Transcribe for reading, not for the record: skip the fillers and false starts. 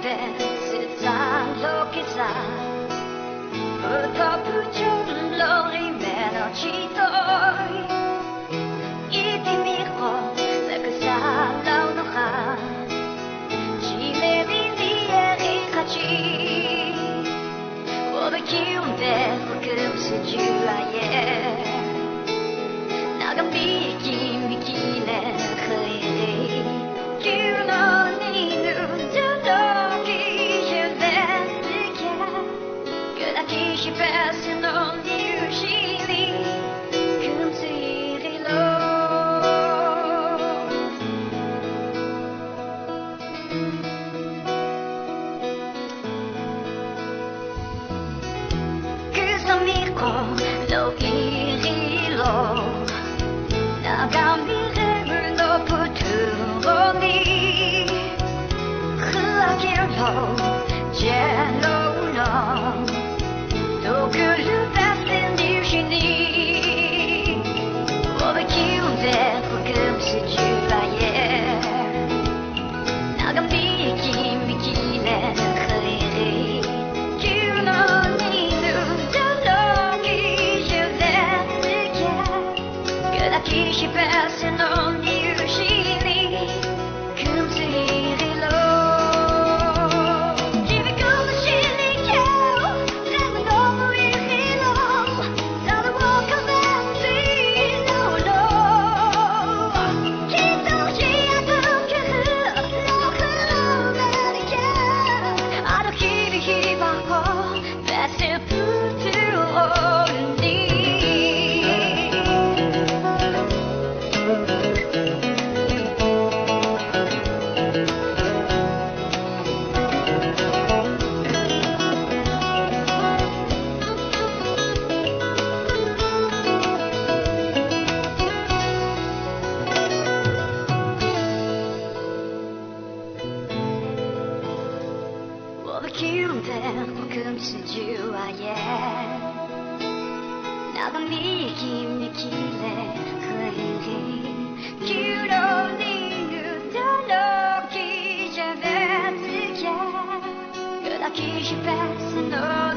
的是咱都给咱，不到不就落里面的期待，一滴迷惑在个沙老的哈，寂寞里你也一卡起，我的기운대 가끔 스주 아예 나가 미기 미기네 흐이리 기운은 Qui passe non riusciti come si rilo questo amico lo irilo 나감비를 너 붙들어 니 흐아길로 제로로 Då kunde vatten du geni Och vi kunde på gumset juvaje 나가 미기 미기네 흐이리 기운이 눈자로기 주대게 그다기 싶어서 넌 유시니 금슬이로 기운대 가끔 스주 아예 나가 미기 미기네 흐이리 기울어니 그대로 기자베트게 그다기 싶어서 너